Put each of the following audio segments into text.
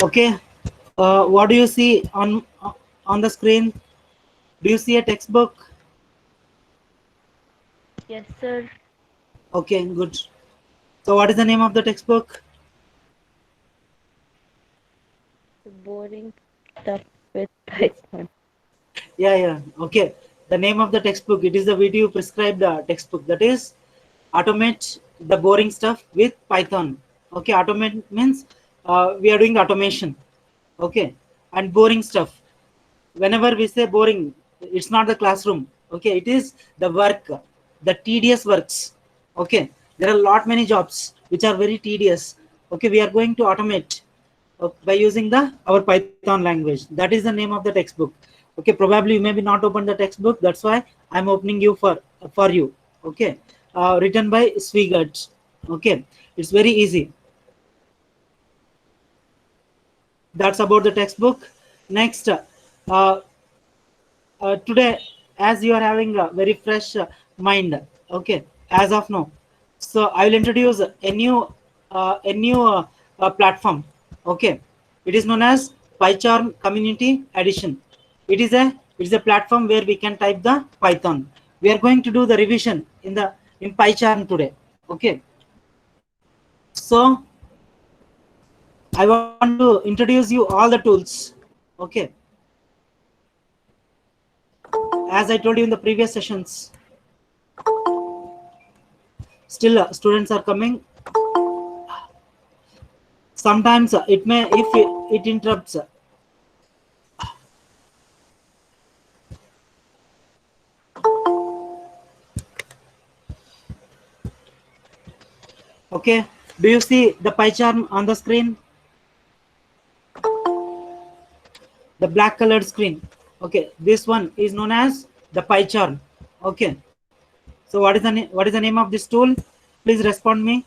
Okay. What do you see on the screen? Do you see a textbook? Yes, sir. Okay, good. So what is the name of the textbook? Boring stuff with Yes. Python. Yeah. Okay. The name of the textbook, it is the video prescribed textbook. That is automate the boring stuff with Python. Okay, automate means we are doing automation. Okay, and boring stuff. Whenever we say boring, it's not the classroom. Okay, it is the work, the tedious works. Okay, there are a lot many jobs which are very tedious. Okay, we are going to automate by using the our Python language. That is the name of the textbook. Okay, probably you may be not open the textbook. That's why I'm opening you for you. Okay, written by Swigert. Okay, it's very easy. That's about the textbook. Next, today, as you are having a very fresh mind, okay, as of now, so I will introduce a new platform. Okay, it is known as Pycharm Community Edition. It is a platform where we can type the Python. We are going to do the revision in Pycharm today. Okay, so I want to introduce you all the tools. Okay, as I told you in the previous sessions, still students are coming. Sometimes it may, if it interrupts. Okay, do you see the pie chart on the screen, the black colored screen? Okay, this one is known as the pie chart. Okay, so what is the name of this tool? Please respond me.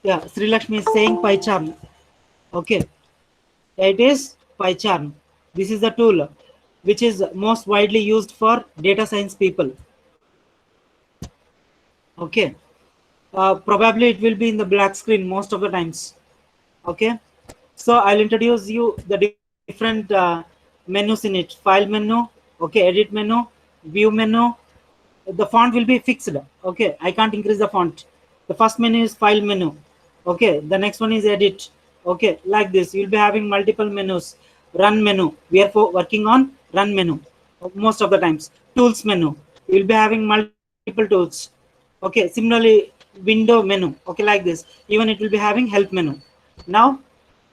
Yeah, Sri Lakshmi is saying pie chart. Okay, it is pie chart. This is the tool which is most widely used for data science people. Okay, probably it will be in the black screen most of the times. Okay, so I'll introduce you the different menus in it: file menu, okay, edit menu, view menu. The font will be fixed. Okay, I can't increase the font. The first menu is file menu. Okay, the next one is edit. Okay, like this you'll be having multiple menus. Run menu, we are working on run menu most of the times. Tools menu, you'll be having multiple tools. Okay, similarly window menu, okay, like this. Even it will be having help menu. Now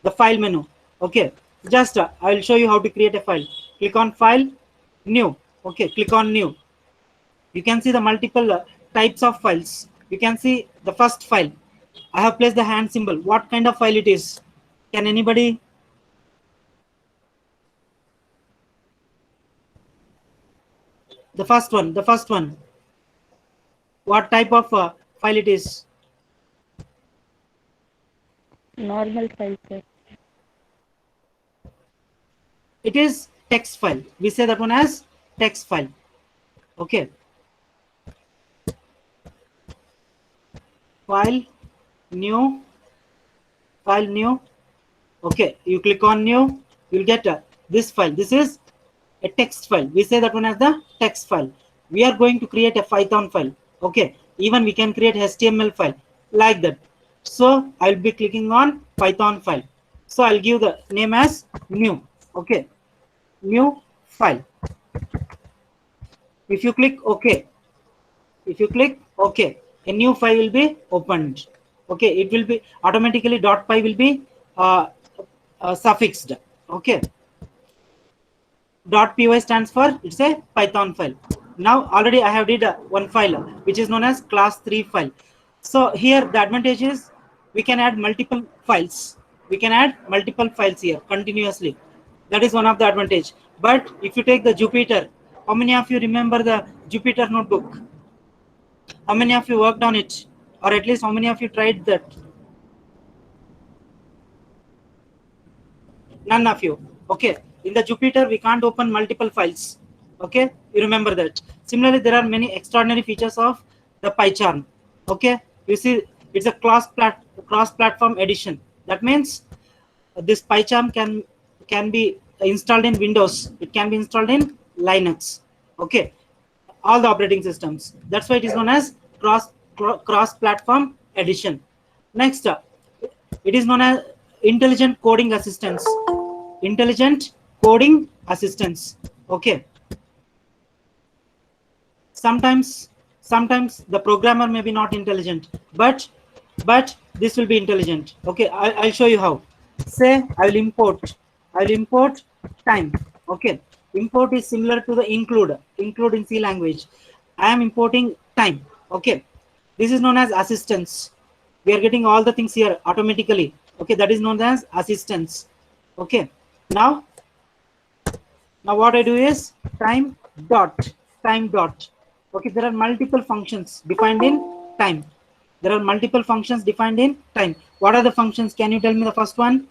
the file menu. Okay, just I will show you how to create a file. Click on file, new. Okay, click on new. You can see the multiple types of files. You can see the first file. I have placed the hand symbol. What kind of file it is? Can anybody? The first one. What type of file it is? Normal file, sir. It is text file. We say that one as text file. Okay, file, new, file, new. Okay, you click on new, you'll get this file. This is a text file. We say that one as the text file. We are going to create a Python file. Okay, even we can create HTML file like that. So I'll be clicking on Python file. So I'll give the name as new. Okay, new file. If you click OK, if you click OK, a new file will be opened. Okay, it will be automatically .py will be uh, suffixed. Okay, .py stands for it's a Python file. Now already I have did one file which is known as class 3 file. So here the advantage is we can add multiple files. We can add multiple files here continuously. That is one of the advantage. But if you take the Jupyter, how many of you remember the Jupyter notebook? How many of you worked on it? Or at least how many of you tried that? None of you. Okay. In the Jupyter, we can't open multiple files. Okay, you remember that. Similarly, there are many extraordinary features of the Pycharm. Okay, you see, it's a cross platform edition. That means this Pycharm can be installed in Windows. It can be installed in Linux. Okay, all the operating systems. That's why it is known as cross platform edition. Next, it is known as intelligent coding assistance. Intelligent coding assistance. Okay, sometimes the programmer may be not intelligent, but this will be intelligent. Okay, I'll show you how. Say I will import time. Okay, import is similar to the include in C language. I am importing time. Okay, this is known as assistance. We are getting all the things here automatically. Okay, that is known as assistance. Okay, now now what I do is time dot. Okay, there are multiple functions defined in time. There are multiple functions defined in time. What are the functions? Can you tell me the first one?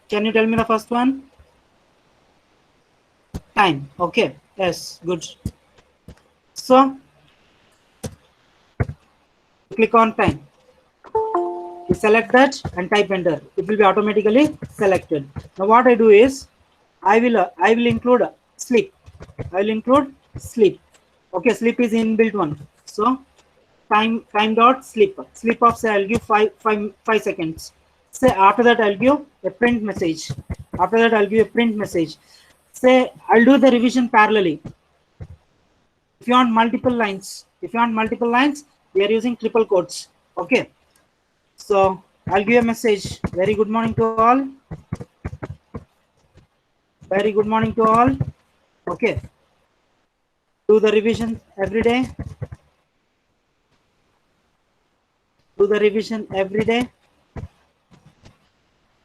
Can you tell me the first one? Time. Okay. Yes. Good. So you click on time. You select that and type enter. It will be automatically selected. Now what I do is I will include sleep. I will include sleep. Okay, sleep is inbuilt one. So time dot sleep of say I'll give 5 seconds. Say after that I'll give a print message. After that I'll give a print message. Say I'll do the revision parallelly. If you want multiple lines, we are using triple quotes. Okay. So I'll give a message. Very good morning to all. Very good morning to all. Okay. Do the revision every day. Do the revision every day.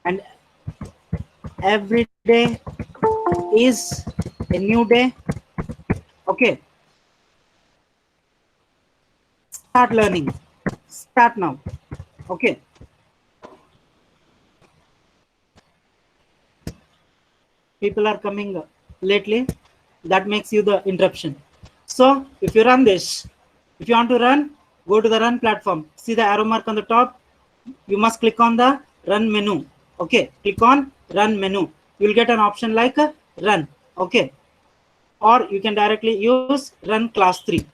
And every day is a new day. Okay. Start learning. Start now. Okay. People are coming lately. That makes you the interruption. So if you run this, if you want to run, go to the run platform. See the arrow mark on the top. You must click on the run menu. Okay, click on run menu. You will get an option like run. Okay, or you can directly use run class 3.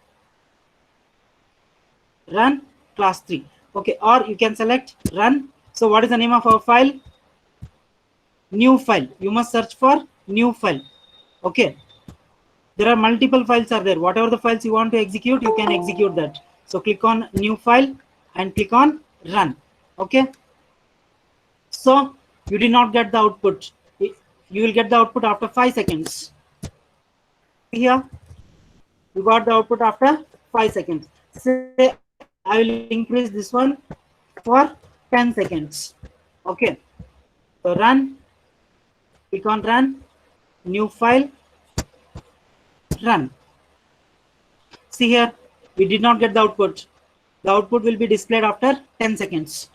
Run class 3. Okay, or you can select run. So what is the name of our file? New file. You must search for new file. Okay, there are multiple files are there. Whatever the files you want to execute, you can execute that. So click on new file and click on run. Okay, so you did not get the output. You will get the output after 5 seconds. Here you got the output after 5 seconds. Say I will increase this one for 10 seconds. Okay, so run, click on run, new file, run. See here, we did not get the output. The output will be displayed after 10 seconds.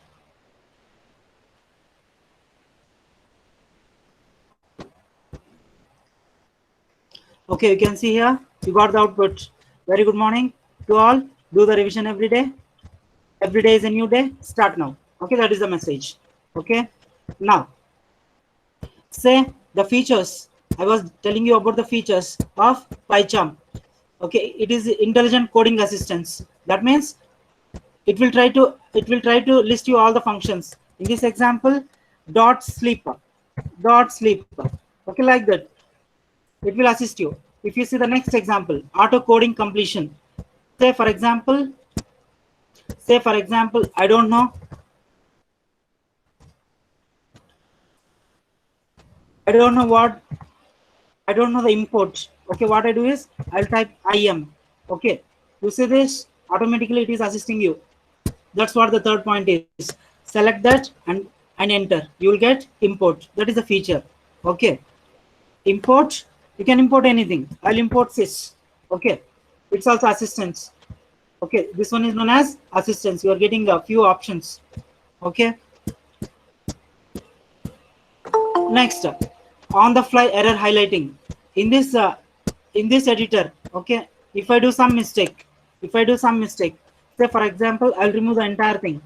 Okay, you can see here, you got the output. Very good morning to all. Do the revision every day. Every day is a new day. Start now. Okay, that is the message. Okay, now say the features. I was telling you about the features of Pycharm. Okay, it is intelligent coding assistance. That means it will try to list you all the functions. In this example, dot sleep. Okay, like that. It will assist you. If you see the next example, auto coding completion. Say for example, I don't know. I don't know what. I don't know the import. Okay, what I do is I'll type IM. Okay, you see this automatically it is assisting you. That's what the third point is. Select that and enter. You will get import. That is the feature. Okay, import. You can import anything. I'll import sys. Okay, it's also assistance. Okay, this one is known as assistance. You are getting a few options. Okay, next on the fly error highlighting in this editor. Okay, if I do some mistake, say for example I'll remove the entire thing.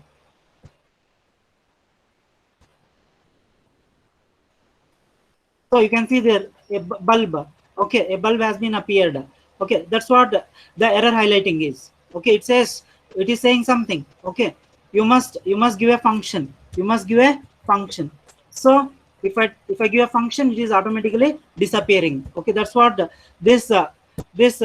So you can see there a bulb. Okay, a bulb has been appeared. Okay, that's what the error highlighting is. Okay, it says, it is saying something. Okay, you must give a function. You must give a function. So if I give a function, it is automatically disappearing. Okay, that's what this this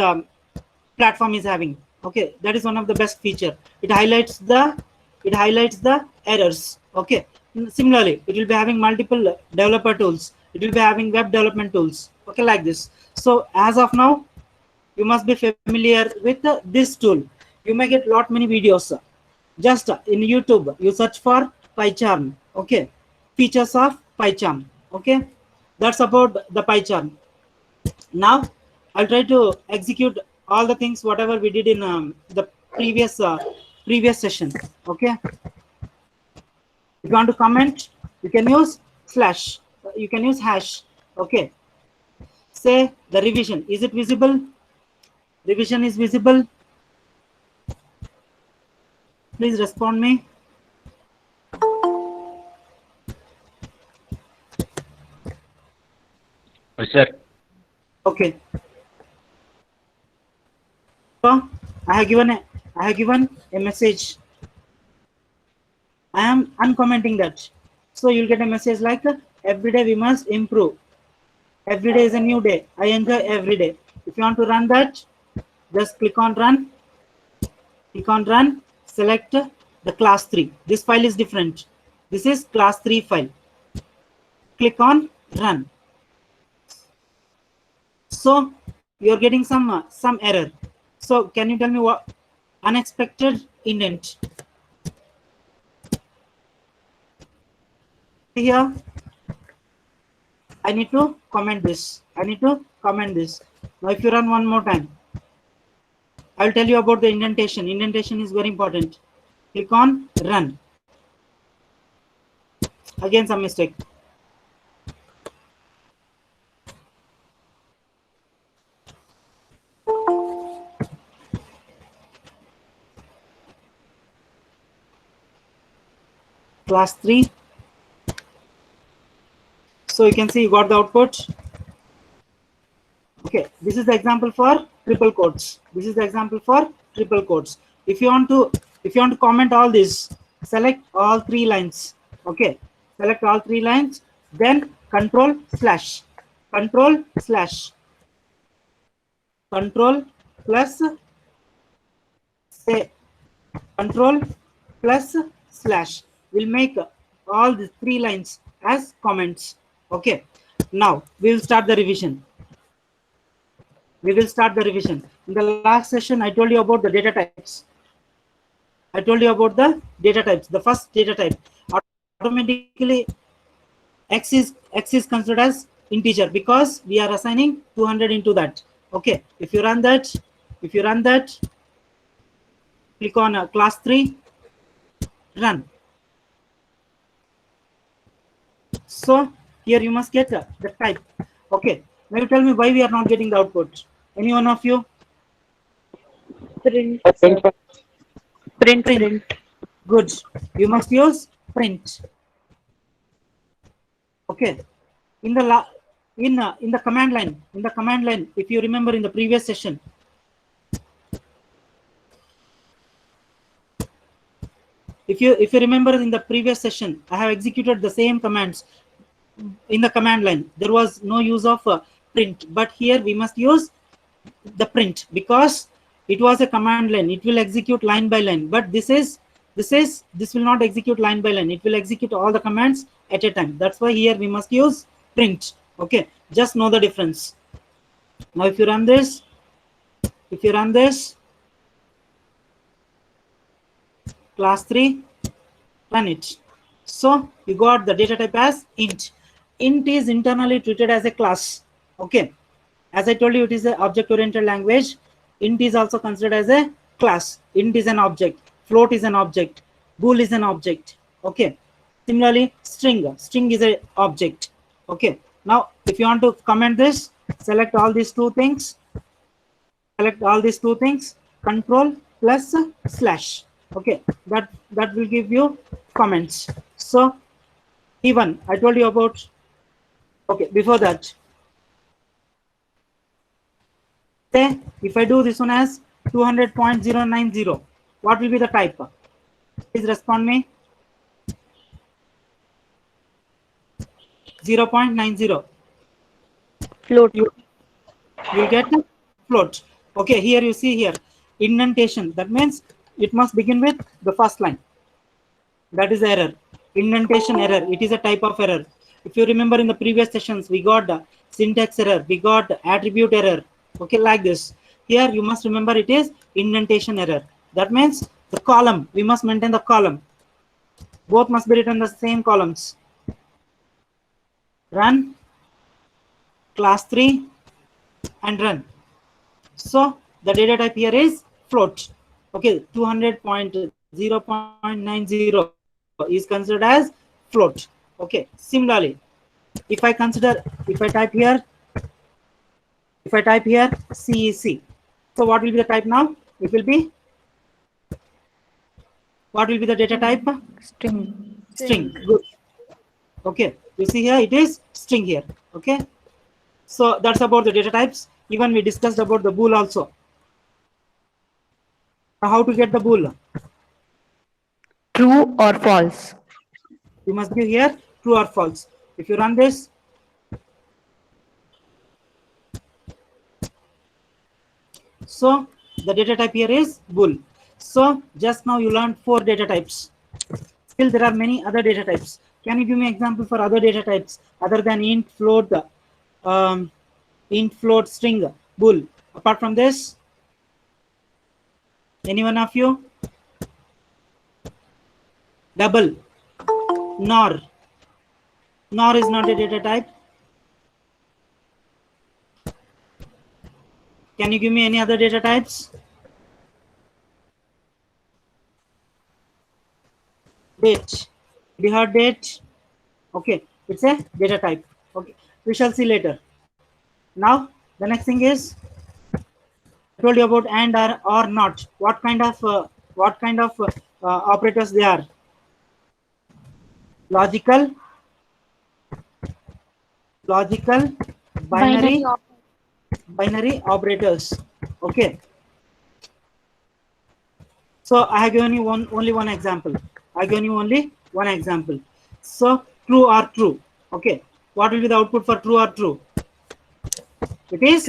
platform is having. Okay, that is one of the best feature. It highlights the errors. Okay, similarly it will be having multiple developer tools, it will be having web development tools. Okay, like this. So as of now you must be familiar with this tool. You may get lot many videos. Just in YouTube you search for Pycharm. Okay, features of Pycharm. Okay, that's about the Pycharm. Now I'll try to execute all the things whatever we did in the previous session. Okay, if you want to comment, you can use slash, you can use hash. Okay, say the revision, is it visible? Revision is visible, please respond me. Sir. Okay, so I have given a message. I am uncommenting that. So you'll get a message like every day we must improve. Every day is a new day. I enjoy every day. If you want to run that, just click on run. Click on run. Select the class 3. This file is different. This is class 3 file. Click on run. So you're getting some error. So can you tell me what unexpected indent? Here I need to comment this. Now if you run one more time, I'll tell you about the indentation. Indentation is very important. Click on run. Again some mistake. Class 3. So you can see you got the output. Okay, this is the example for triple quotes. If you want to comment all this, select all 3 lines. Okay, select all 3 lines, then control slash plus say control plus slash will make all the 3 lines as comments. Okay, now we will start the revision. In the last session I told you about the data types. The first data type, automatically x is considered as integer because we are assigning 200 into that. Okay, if you run that, click on class 3, run. So here you must get the type. Okay, now you tell me why we are not getting the output. Any one of you? Print, sir. Print. Good. You must use print. Okay. In the command line, if you remember in the previous session, if you remember in the previous session, I have executed the same commands. In the command line there was no use of print, but here we must use the print because it was a command line. It will execute line by line, but this will not execute line by line. It will execute all the commands at a time. That's why here we must use print. Okay, just know the difference. Now if you run this, class 3, run it. So you got the data type as int. Int is internally treated as a class. Okay, as I told you, it is an object oriented language. Int is also considered as a class. Int is an object, float is an object, bool is an object. Okay, similarly string is an object. Okay, Now if you want to comment this, select all these two things, control plus slash. Okay, that will give you comments. So even I told you about. Okay, before that, say if I do this one as 200.090, what will be the type? Please respond me. 0.90. Float. You'll get float. Okay, here you see here indentation. That means it must begin with the first line. That is error. Indentation error. It is a type of error. If you remember in the previous sessions, we got syntax error, we got attribute error. Okay, like this. Here you must remember it is indentation error. That means the column, we must maintain the column. Both must be written in the same columns. Run, class 3, and run. So the data type here is float. Okay, 200.0.90 is considered as float. Okay, similarly, if I type here CEC, so what will be the type now? It will be, what will be the data type? String. Good. Okay, you see here it is string here. Okay, so that's about the data types. Even we discussed about the bool also. How to get the bool? True or false? You must give here true or false. If you run this, so the data type here is bool. So just now you learned 4 data types. Still there are many other data types. Can you give me example for other data types other than int, float, string, bool? Apart from this, any one of you? Double, nor. Nor is not a data type. Can you give me any other data types? Date. We heard date. Okay, it's a data type. Okay, we shall see later. Now the next thing is, I told you about and, or not. What kind of operators they are? Logical, binary operators. Okay, so I have given you only one example. So true or true. Okay, what will be the output for true or true? It is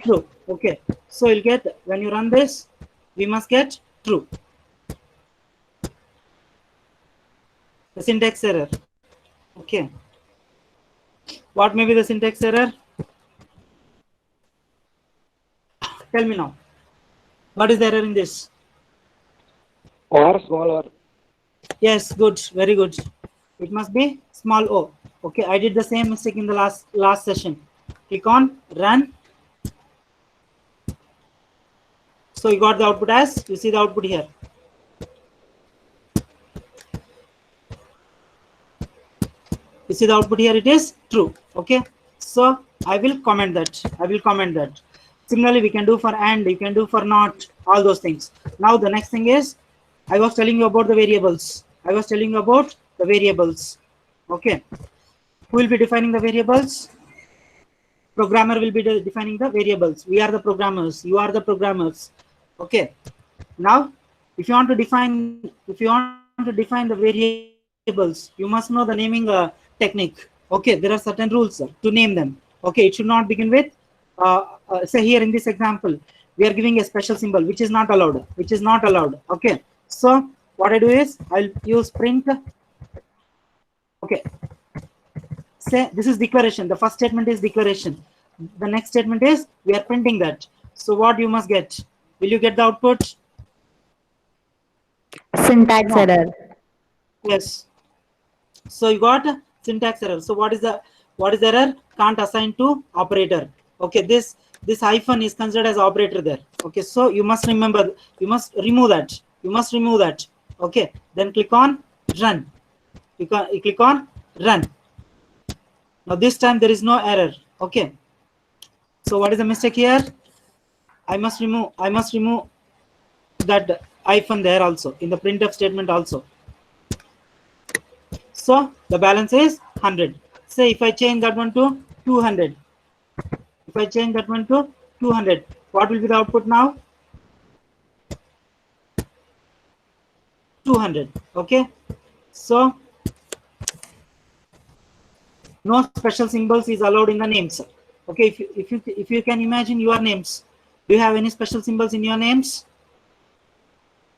true. Okay, so you'll get, when you run this, we must get true. The syntax error. Okay, what may be the syntax error? Tell me now. What is the error in this? Or small or. Yes, good, very good. It must be small o. Okay, I did the same mistake in the last session. Click on run. So you got the output as, you see the output here. You see the output here, it is true. Okay, so I will comment that. Similarly, we can do for and, you can do for not, all those things. Now the next thing is, I was telling you about the variables. Okay, who will be defining the variables? Programmer will be defining the variables. We are the programmers, you are the programmers. Okay, now if you want to define the variables, you must know the naming technique. Okay, there are certain rules to name them. Okay, it should not begin with say here in this example we are giving a special symbol which is not allowed. Okay, so what I do is I'll use print. Okay, say this is declaration. The first statement is declaration. The next statement is we are printing that. So what you must get? Will you get the output? Syntax error. Yes. So you got syntax error. So what is the error? Can't assign to operator. Okay, this hyphen is considered as operator there. Okay, so you must remember, you must remove that. Okay, then click on run. You click on run. Now this time there is no error. Okay. So what is the mistake here? I must remove that hyphen there also in the printf statement also. So the balance is 100. Say if I change that one to 200. If I change that one to 200, what will be the output now? 200. Okay. So no special symbols is allowed in the names. Okay. If you can imagine your names, do you have any special symbols in your names?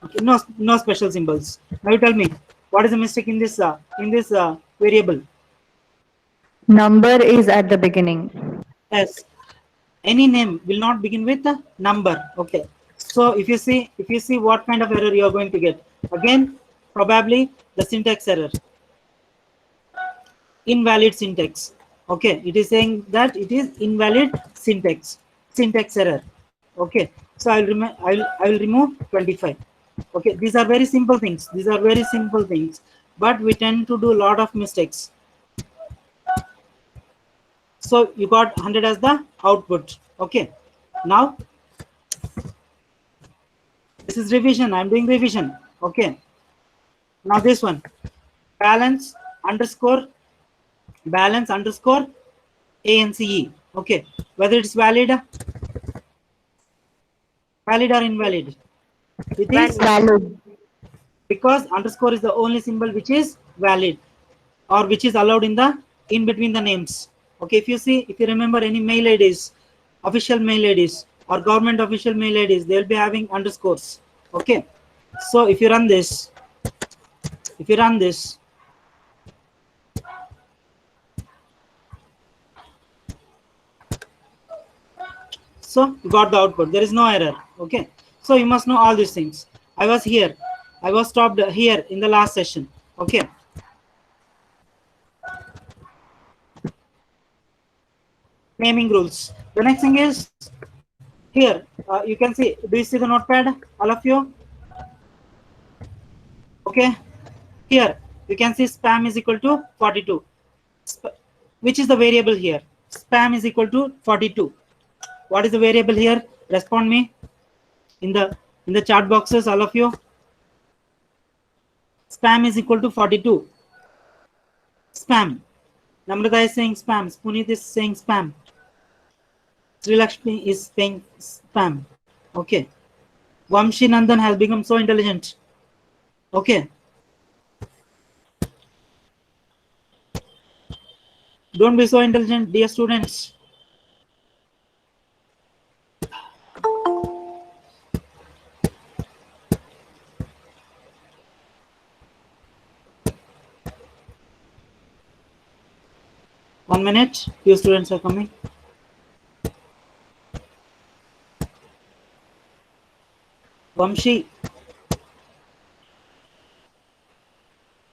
Okay, no special symbols. Now you tell me what is the mistake in this variable? Number is at the beginning. Yes, any name will not begin with a number. Okay, so if you see what kind of error you are going to get, again probably the syntax error, invalid syntax. Okay, it is saying that it is invalid syntax error. Okay, so I will remove 25. Okay, these are very simple things, but we tend to do a lot of mistakes. So you got 100 as the output. Okay, now this is revision. I'm doing revision. Okay, now this one, balance underscore ance. Okay, whether it's valid or invalid, it is Valid. because underscore is the only symbol which is valid or which is allowed in between the names. Okay, if you remember any mail IDs, official mail IDs or government official mail IDs, they'll be having underscores. Okay, so if you run this, so you got the output. There is no error. Okay, so you must know all these things. I was stopped here in the last session. Okay, naming rules. The next thing is here. You can see. Do you see the notepad, all of you? Okay, here you can see spam is equal to 42. Which is the variable here? Spam is equal to 42. What is the variable here? Respond me in the chat boxes, all of you. Spam is equal to 42. Spam. Namrata is saying spam. Spunit is saying spam. Sri Lakshmi is saying spam. Okay. Vamshi Nandan has become so intelligent. Okay. Don't be so intelligent, dear students. One minute. Few students are coming. Vamshi.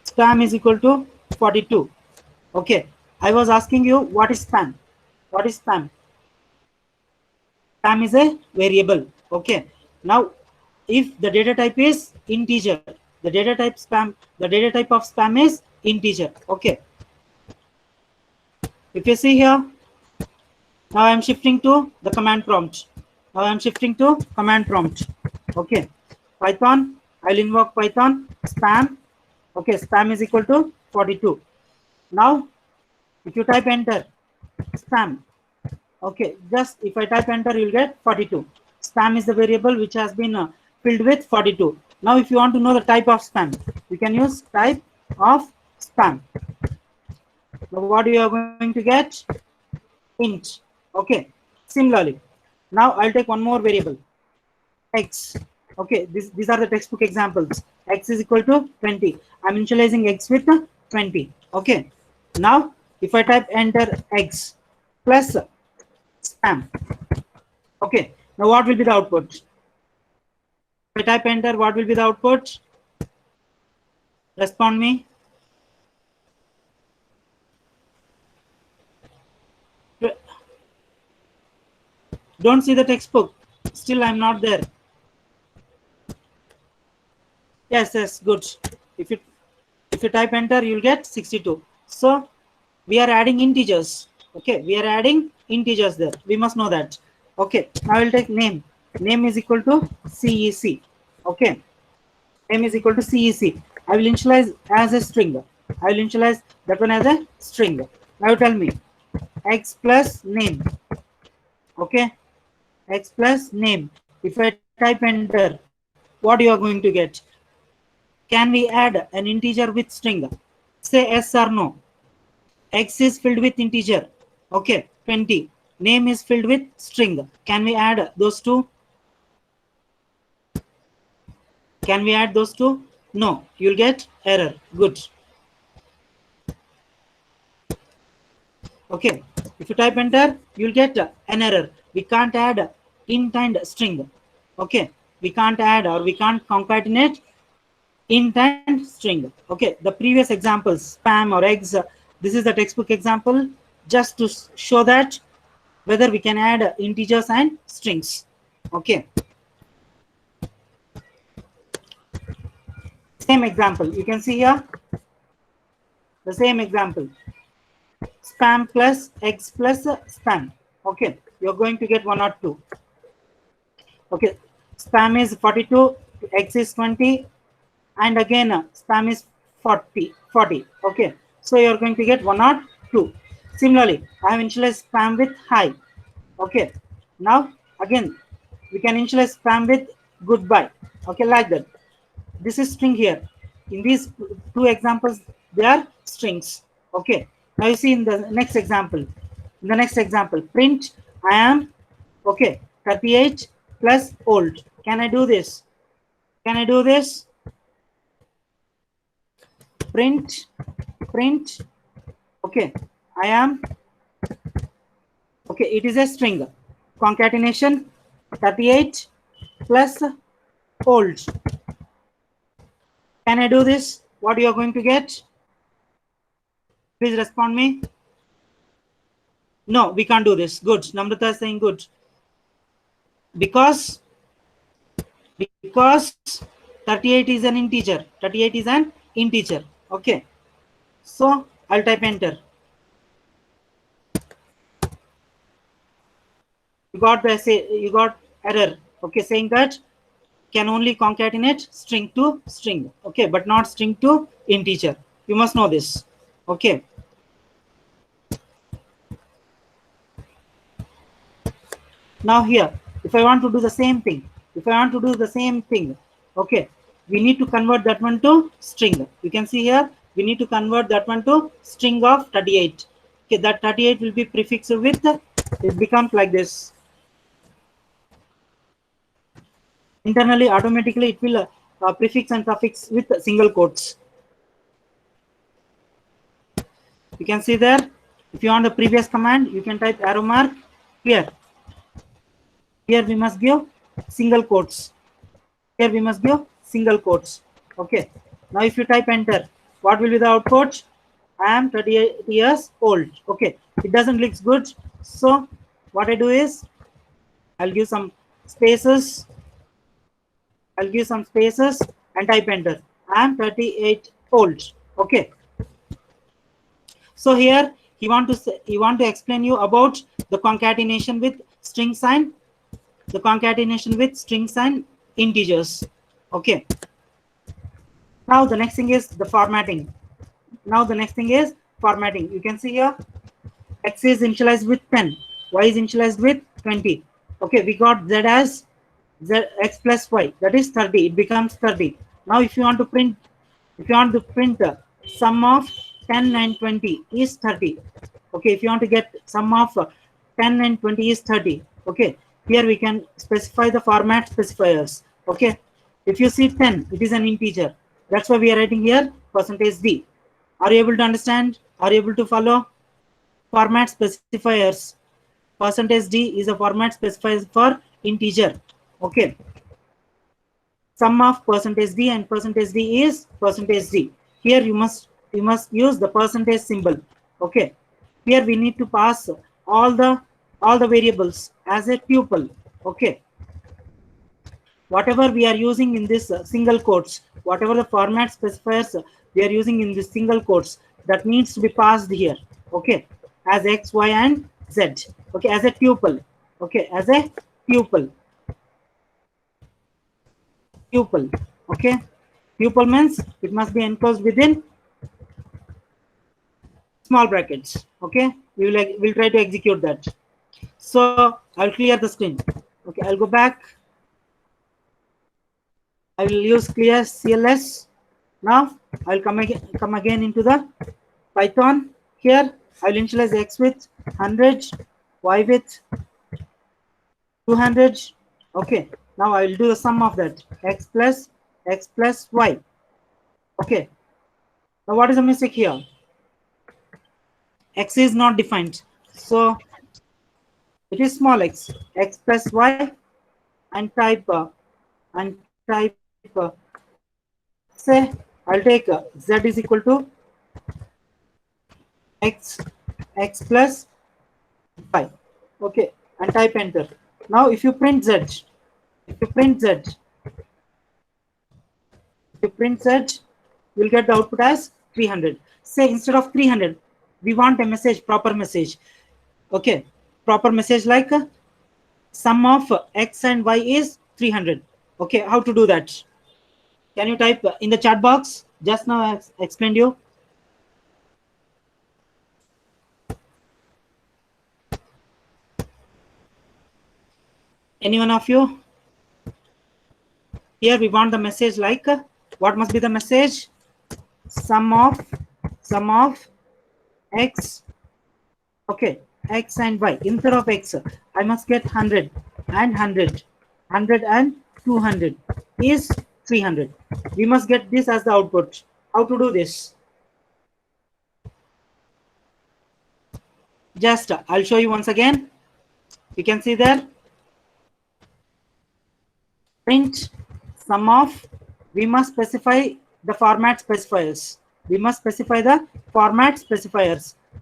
Spam is equal to 42. Okay. I was asking you what is spam? What is spam? Spam is a variable. Okay. Now, if the data type is integer, the data type of spam is integer. Okay. If you see here, now I am shifting to the command prompt. Okay. Python, I'll invoke Python spam. Okay, spam is equal to 42. Now, if you type enter, spam. Okay, just if I type enter, you'll get 42. Spam is the variable which has been filled with 42. Now, if you want to know the type of spam, you can use type of spam. Now, what you are going to get? Int. Okay, similarly, now I'll take one more variable, x. Okay, these are the textbook examples. X is equal to 20. I'm initializing x with 20. Okay, now if I type enter x plus spam. Okay, now what will be the output? If I type enter, what will be the output? Respond me. Don't see the textbook. Still, I'm not there. Yes, good. If you type enter, you'll get 62. So we are adding integers. Okay, we are adding integers there. We must know that. Okay, now I will take name. Name is equal to CEC. Okay, name is equal to CEC. I will initialize as a string. I will initialize that one as a string. Now tell me, x plus name. Okay, x plus name. If I type enter, what you are going to get? Can we add an integer with string? Say yes or no. X is filled with integer. Okay, 20. Name is filled with string. Can we add those two? Can we add those two? No, you'll get error. Good. Okay, if you type enter, you'll get an error. We can't add int and string. Okay, we can't add or we can't concatenate int and string. Okay, the previous examples, spam or eggs, this is the textbook example just to show that whether we can add integers and strings. Okay, same example you can see here, the same example, spam plus eggs plus spam. Okay, you're going to get 1 or 2. Okay, spam is 42, eggs is 20, and again spam is 40. Okay, so you're going to get 1 or 2. Similarly, I have initialized spam with hi. Okay, now again we can initialize spam with goodbye. Okay, like that. This is string here. In these two examples, they are strings. Okay, now you see in the next example. In the next example, print I am, okay, 38 plus old. Can I do this? Can I do this? Print, okay, I am, okay, it is a string. Concatenation 38 plus old. Can I do this? What you are going to get? Please respond me. No, we can't do this. Good. Namrata is saying good. Because 38 is an integer. 38 is an integer. Okay. So I'll type enter. You got error. Okay, saying that can only concatenate string to string. Okay, but not string to integer. You must know this. Okay. Now here, if I want to do the same thing, okay, we need to convert that one to string. You can see here, we need to convert that one to string of 38. Okay, that 38 will be prefixed with, it becomes like this. Internally, automatically, it will prefix and suffix with single quotes. You can see there. If you want the previous command, you can type arrow mark here. Here we must give single quotes. Here we must give single quotes. Okay. Now if you type enter, what will be the output? I am 38 years old. Okay. It doesn't look good. So what I do is I'll give some spaces. And type enter. I am 38 old. Okay. So here he want to explain you about the concatenation with strings and integers. Okay. Now the next thing is the formatting. You can see here x is initialized with 10, y is initialized with 20. Okay, we got z as x plus y, that is 30. It becomes 30. Now if you want to print sum of 10 and 20 is 30. Okay, if you want to get sum of 10 and 20 is 30. Okay, here we can specify the format specifiers. Okay, if you see 10, it is an integer. That's why we are writing here %d. Are you able to understand? Are you able to follow? Format specifiers. %d is a format specifier for integer. Okay. Sum of %d and %d is %d. Here you must use the percentage symbol. Okay. Here we need to pass all the variables as a tuple. Okay. Whatever we are using in this single quotes, whatever the format specifiers we are using in this single quotes, that needs to be passed here, okay, as x, y, and z, okay, as a tuple, okay, as a tuple, okay. Tuple means it must be enclosed within small brackets, okay. We'll try to execute that. So I'll clear the screen, okay. I'll go back. I will use clear CLS. Now I'll come again into the Python. Here I'll initialize x with 100, y with 200. Okay. Now I will do the sum of that, x plus y. Okay. Now what is the mistake here? X is not defined, so it is small x plus y, and type say I'll take z is equal to x plus y, okay, and type enter. Now if you print z, you'll get the output as 300. Say instead of 300 we want a message, proper message, okay, proper message like sum of x and y is 300. Okay, how to do that? Can you type in the chat box? Just now I explained you. Any one of you? Here we want the message like what must be the message? Sum of x, okay, x and y. Instead of x I must get 100 and 100 and 200 is 300. We must get this as the output. How to do this? Just I'll show you once again. You can see there, print sum of, we must specify the format specifiers.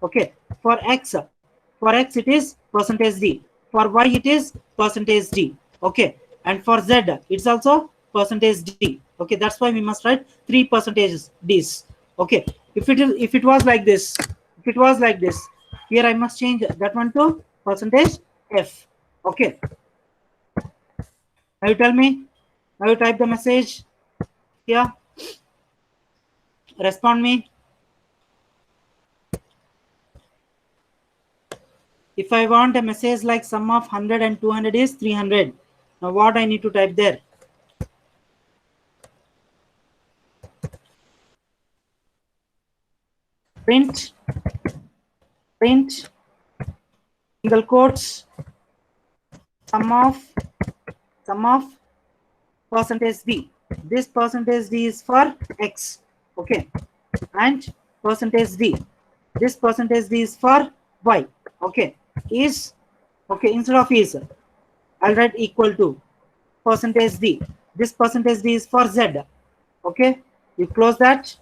Okay, for x it is %d, for y it is %d, okay, and for z it's also %d, okay. That's why we must write 3 percentages d's, okay. If it was like this, here I must change that one to %f, okay. Now you tell me, now you type the message here, respond me. If I want a message like sum of 100 and 200 is 300, now what I need to type there? Print single quotes sum of %d. This %d is for x, okay, and %d, this %d is for y, okay, is, okay, instead of is I'll write equal to %d. This %d is for z, okay. You close that.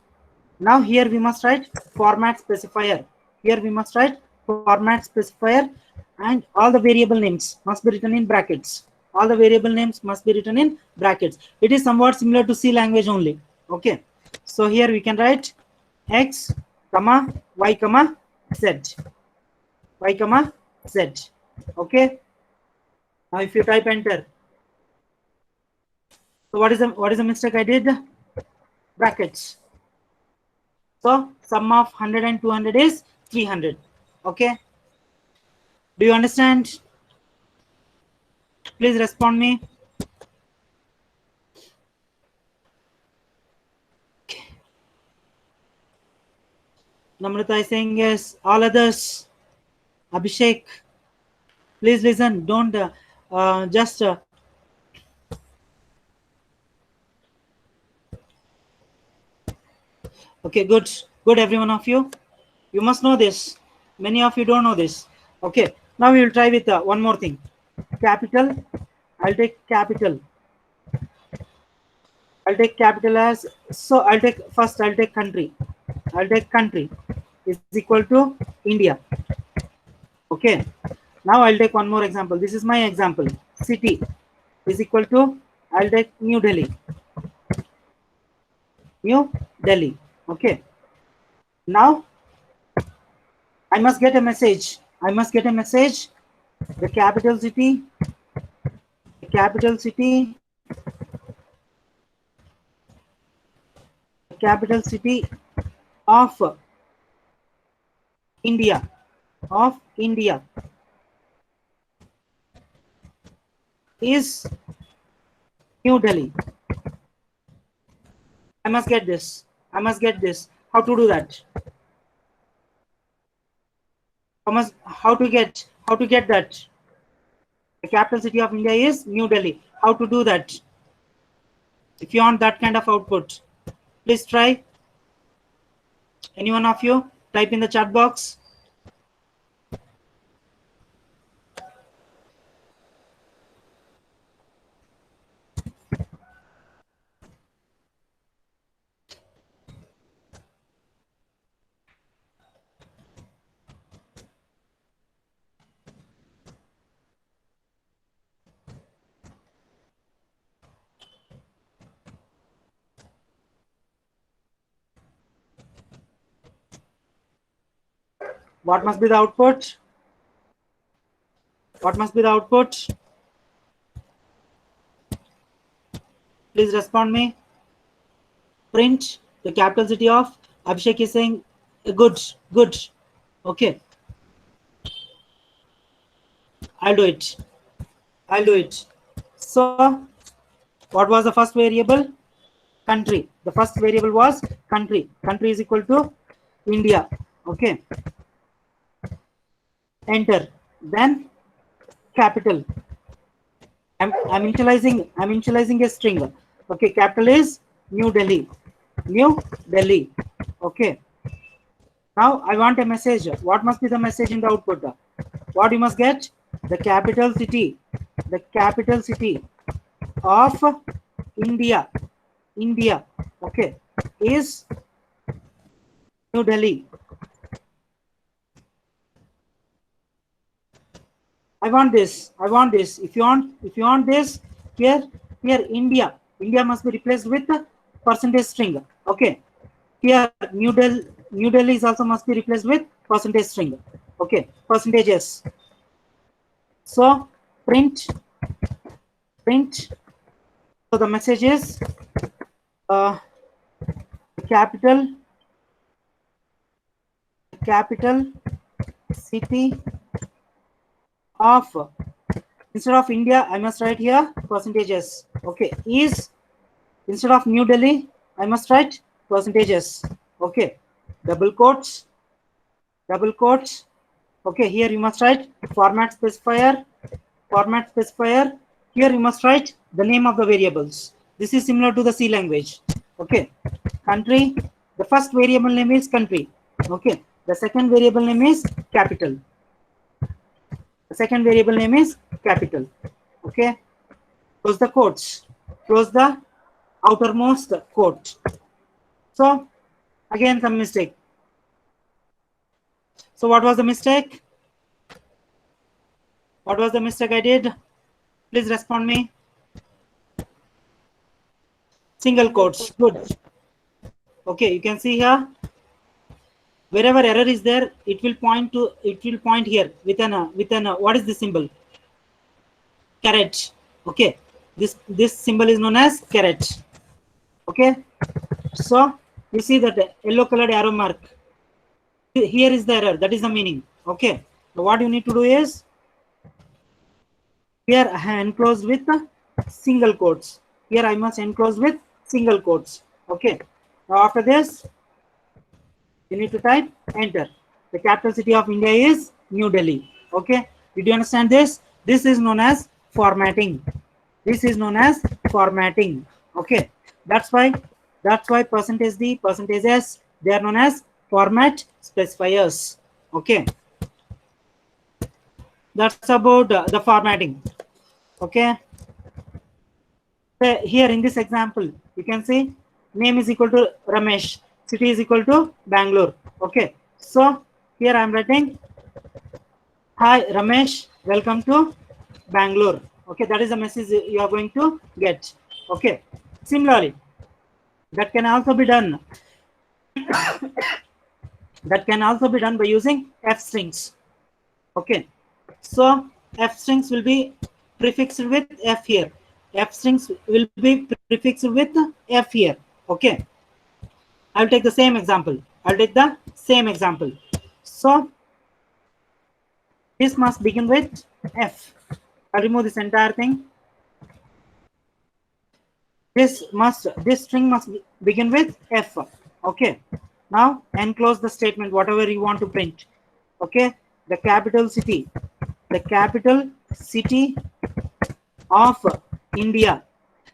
Now here we must write format specifier. And all the variable names must be written in brackets. It is somewhat similar to C language only, okay. So here we can write x, comma, y, comma, z, okay. Now if you type enter, so what is the mistake I did? Brackets. So sum of 100 and 200 is 300, okay. Do you understand? Please respond me. Namrata is saying yes. All others, Abhishek, please listen. Don't just okay, good, every one of you. You must know this. Many of you don't know this. Okay, now we will try with one more thing. Capital. I'll take capital as, so I'll take country. Is equal to India. Okay. Now I'll take one more example. This is my example. City is equal to, I'll take New Delhi. Okay. Now I must get a message. I must get a message. The capital city, the capital city, the capital city of India, of India is New Delhi. I must get this. I must get this. How to do that? How to get that? The capital city of India is New Delhi. How to do that? If you want that kind of output, please try. Any one of you type in the chat box. What must be the output? What must be the output? Please respond me. Print the capital city of Abhishek is saying good. Okay, I'll do it. So what was the first variable? Country. The first variable was country. Country is equal to India. Okay, enter. Then capital. I'm initializing a string. Okay, capital is New Delhi. Okay, now I want a message. What must be the message in the output? What you must get? The capital city of India, okay, is New Delhi. I want this. If you want this, here India must be replaced with percentage string. Okay, here New Delhi is also must be replaced with percentage string. Okay, percentages. So print. So the message is capital city of, instead of India I must write here percentages. Okay, is, instead of New Delhi I must write percentages. Okay, double quotes. Okay, here you must write format specifier. Here you must write the name of the variables. This is similar to the C language. Okay, country, the first variable name is country. Okay, the second variable name is capital. Okay, close the quotes, close the outermost quote. So again some mistake. So what was the mistake? What was the mistake I did? Please respond me. Single quotes. Good. Okay, you can see here, wherever error is there, it will point here with an what is this symbol? Caret. Okay, this symbol is known as caret. Okay, so you see that yellow colored arrow mark. Here is the error. That is the meaning. Okay, so what you need to do is, here I have enclosed with single quotes. Here I must enclose with single quotes. Okay, now after this you need to type enter. The capital city of India is New Delhi. Okay, did you understand this? This is known as formatting. Okay, that's why percentage D, percentage S, they are known as format specifiers. Okay, that's about the formatting. Okay, here in this example you can see name is equal to Ramesh, city is equal to Bangalore. Okay, so here I am writing, hi Ramesh, welcome to Bangalore. Okay, that is the message you are going to get. Okay, similarly that can also be done. That can also be done by using f strings. Okay, so f strings will be prefixed with f here. F strings will be prefixed with f here. Okay, I'll take the same example. I'll take the same example. So this must begin with f. I'll remove this entire thing. This string must begin with f. Okay, now enclose the statement whatever you want to print. Okay, the capital city of India.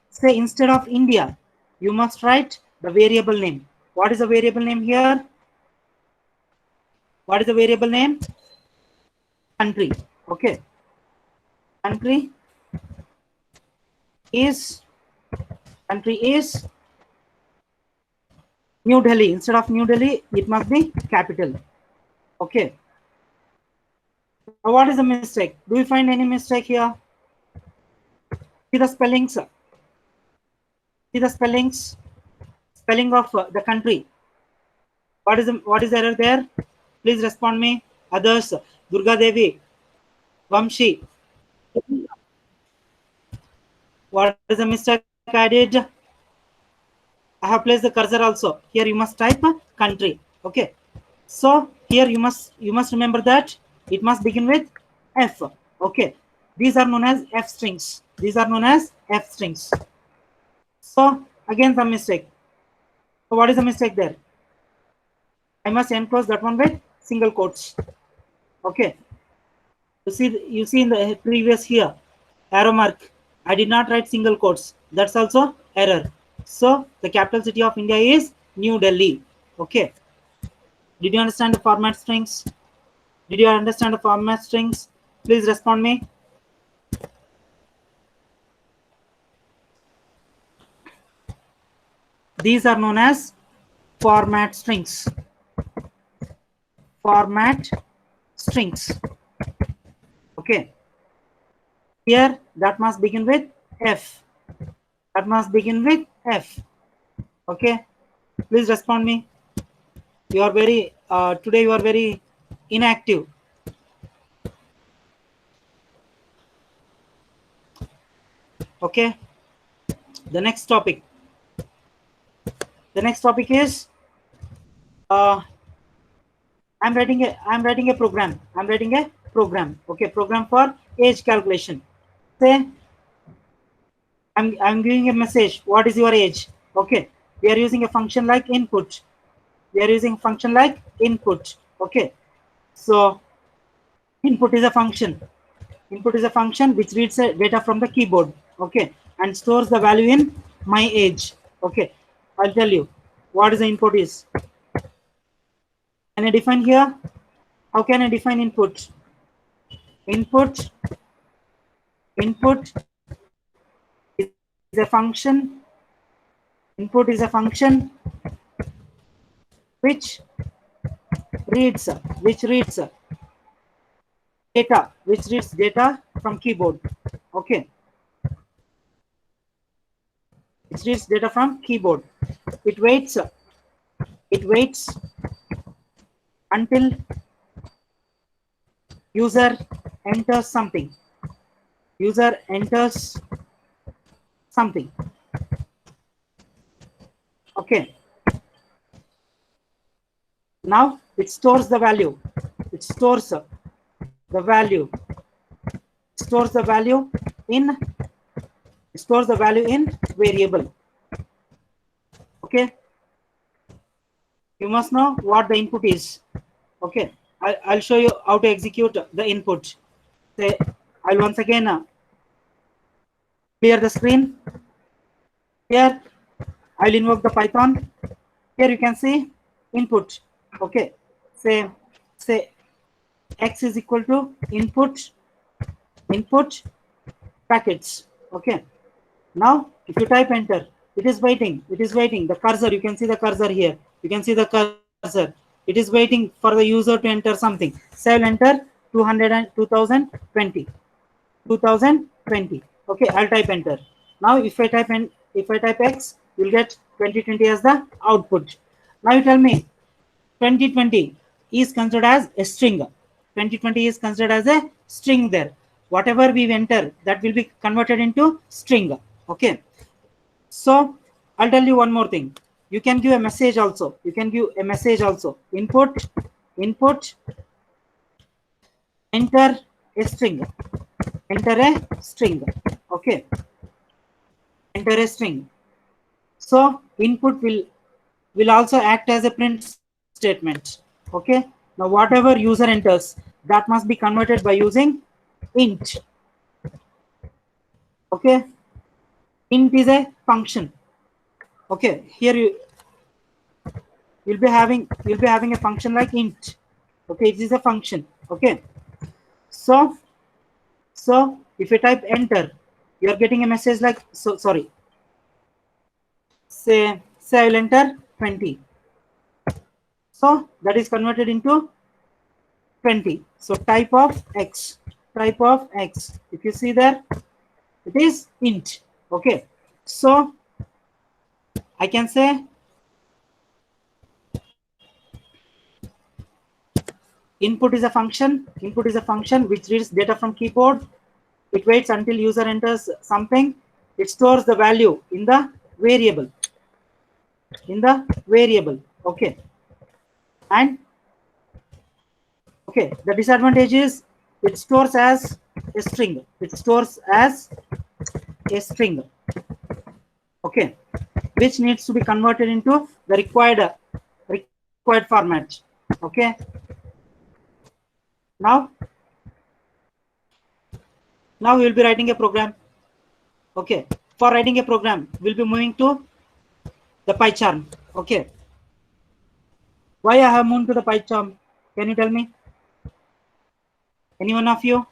Say instead of India you must write the variable name. What is the variable name here? What is the variable name? Country. Okay, country is New Delhi. Instead of New Delhi, it must be capital. Okay. Now what is the mistake? Do you find any mistake here? See the spellings. See the spellings. Spelling of the country. What is the error there? Please respond me. Others. Durga Devi. Vamshi. What is the mistake I did? I have placed the cursor also. Here you must type country. Okay. So here you must remember that it must begin with f. Okay. These are known as f strings. These are known as f strings. So again the mistake. So what is the mistake there? I must enclose that one with single quotes. Okay. You see in the previous here arrow mark. I did not write single quotes. That's also error. So the capital city of India is New Delhi. Okay. Did you understand the format strings? Did you understand the format strings? Please respond me. These are known as format strings. Format strings. Okay. Here that must begin with F. That must begin with F. Okay. Please respond me. You are very today you are very inactive. Okay. The next topic is I'm writing a program. Okay, program for age calculation. Say I'm giving a message. What is your age? Okay, we are using a function like input. Okay, so input is a function. Which reads data from the keyboard. Okay, and stores the value in my age. Okay, I'll tell you what is the input is. Can I define here? How can I define input? Input is a function. Input is a function which reads data from keyboard. Okay, it reads data from keyboard. It waits until user enters something. Okay, now it stores the value. In variable. Okay, you must know what the input is. Okay, I'll show you how to execute the input. Say I'll once again clear the screen. Here I'll invoke the Python. Here you can see input. Okay, say x is equal to input brackets. Okay, now if you type enter, it is waiting. The cursor, you can see the cursor here. It is waiting for the user to enter something. Say I'll enter 2020. Okay, I'll type enter. Now if I type x, you'll get 2020 as the output. Now you tell me 2020. is considered as a string. 2020 is considered as a string there. Whatever we enter, that will be converted into string. Okay. So I'll tell you one more thing. You can give a message also. You can give a message also. Input, enter a string. Enter a string. Okay. Enter a string. So input will also act as a print statement. Okay. Now whatever user enters, that must be converted by using int. Okay. Int is a function. Okay. Here you'll be having a function like int. Okay. It is a function. Okay. So if you type enter, you are getting a message like, so sorry. Say I will enter 20. So that is converted into 20. So type of x. If you see there, it is int. Okay. So I can say input is a function. Input is a function which reads data from keyboard. It waits until user enters something. It stores the value in the variable. Okay. And okay, the disadvantage is it stores as a string. Okay, which needs to be converted into the required format. Okay. Now we will be writing a program. Okay. For writing a program, we'll be moving to the Pycharm. Okay. Why I have moved to the Pycharm? Can you tell me? Any one of you?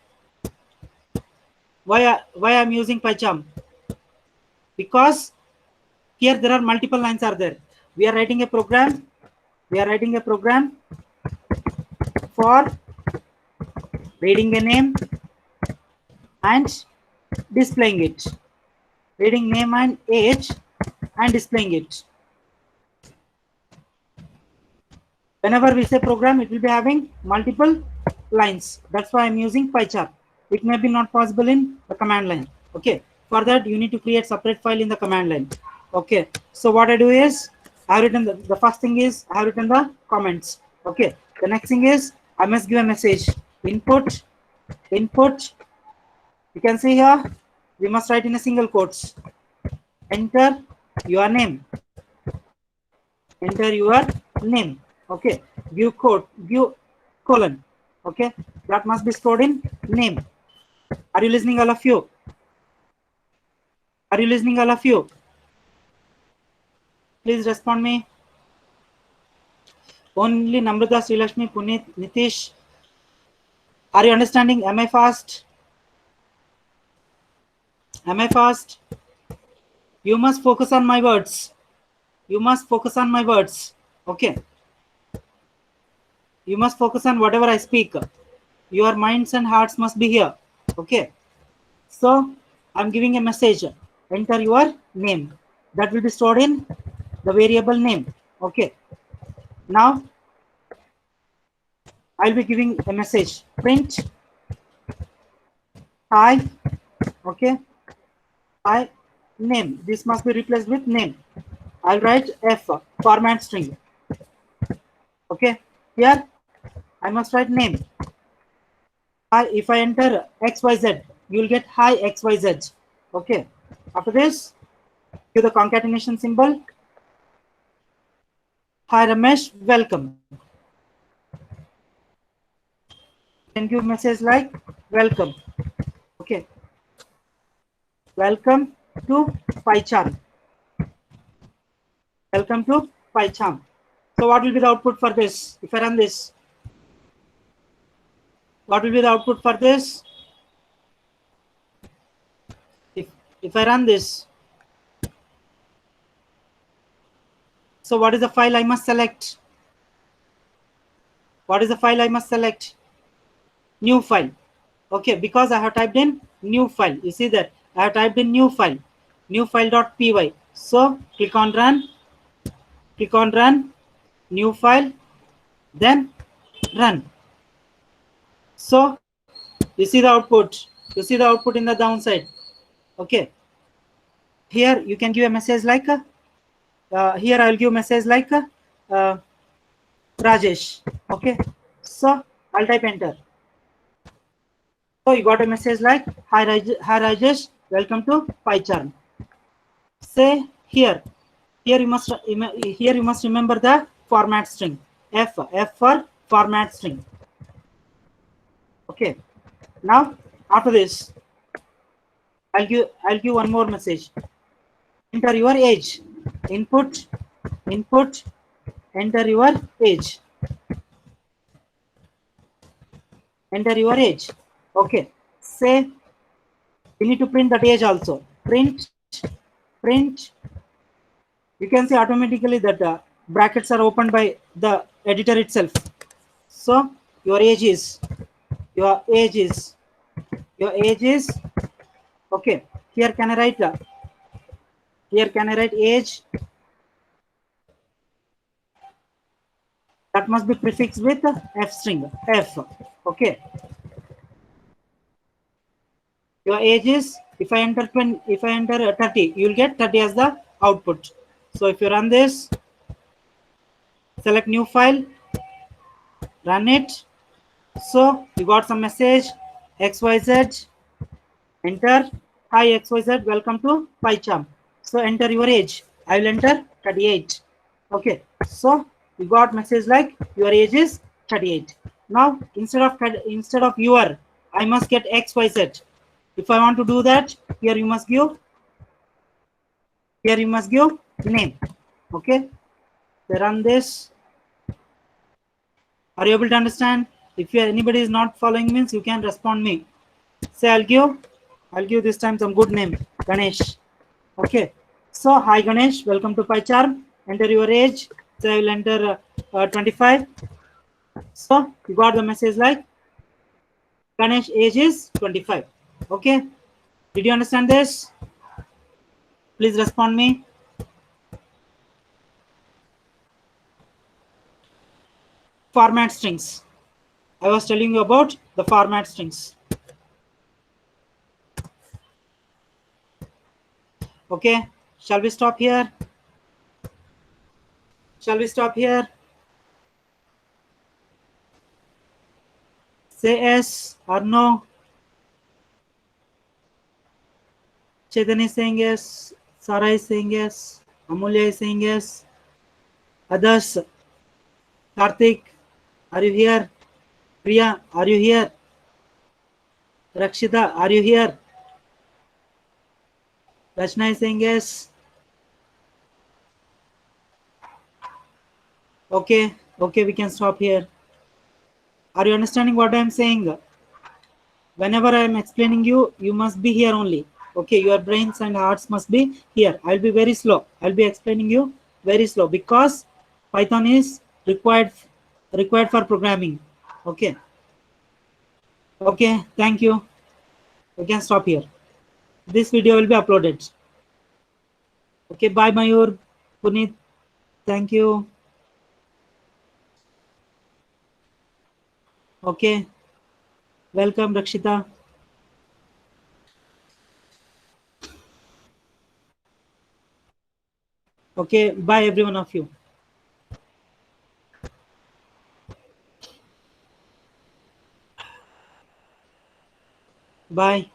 Why I'm using Pycharm? Because here there are multiple lines are there. We are writing a program for reading a name and displaying it. Reading name and age and displaying it. Whenever we say program, it will be having multiple lines. That's why I'm using Pycharm. It may be not possible in the command line. Okay. For that, you need to create separate file in the command line. Okay. So what I do is, I have written the first thing is I have written the comments. Okay. The next thing is I must give a message. Input. You can see here, we must write in a single quotes. Enter your name. Okay. Give colon. Okay. That must be stored in name. Are you listening, all of you? Please respond me. Only Namrata, Srilakshmi, Puneet, Nitish. Are you understanding? Am I fast? You must focus on my words. Okay. You must focus on whatever I speak. Your minds and hearts must be here. Okay. So I'm giving a message. Enter your name. That will be stored in the variable name. Okay. Now I'll be giving a message. Print hi. Okay. Hi name. This must be replaced with name. I'll write F, format string. Okay. Here I must write name. If I enter XYZ, you will get hi XYZ. Okay. After this, give the concatenation symbol. Hi Ramesh, welcome. Can give message like welcome. Okay. Welcome to Pycharm. So what will be the output for this? If I run this, what will be the output for this? If I run this, so what is the file I must select? New file. Okay, because I have typed in new file. You see that I have typed in new file.py. So click on run, new file, then run. So you see the output. You see the output in the downside. Okay. Here you can give a message like here I will give message like uh, Rajesh. Okay. So I'll type enter. So you got a message like hi, hi Rajesh, welcome to Pycharm. Say here. Here you must remember the format string. F for format string. Okay. Now after this, I'll give one more message. Enter your age. Input, input, enter your age. Enter your age. Okay. Say we need to print that age also. Print. You can see automatically that brackets are opened by the editor itself. So your age is your age is your age is okay. Here can I write age, that must be prefixed with f string f. Okay, your age is, if I enter 20, if I enter 30, you will get 30 as the output. So if you run this, select new file, run it. So you got some message xyz, enter. Hi xyz, welcome to Pycharm. So enter your age. I will enter 38. Okay, so you got message like your age is 38. Now instead of your, I must get xyz. If I want to do that, here you must give name. Okay, so run this. Are you able to understand? If anybody is not following means you can respond me. Say I'll give this time some good name, Ganesh. Okay, so hi Ganesh, welcome to Pycharm. Enter your age. So I will enter 25. So you got the message like Ganesh age is 25. Okay, did you understand this? Please respond me. Format strings. I was telling you about the format strings. Okay, shall we stop here? Shall we stop here? Say yes or no. Chaitanya is saying yes. Sarah is saying yes. Amulya is saying yes. Others. Karthik, are you here? Priya, are you here? Rakshita, are you here? Rachna is saying yes. Okay, okay, we can stop here. Are you understanding what I am saying? Whenever I am explaining you, you must be here only. Okay, your brains and hearts must be here. I'll be very slow. I'll be explaining you very slow because Python is required for programming. Okay. Okay, thank you. We can stop here. This video will be uploaded. Okay, bye Mayur, Puneet. Thank you. Okay. Welcome, Rakshita. Okay, bye every one of you. Bye.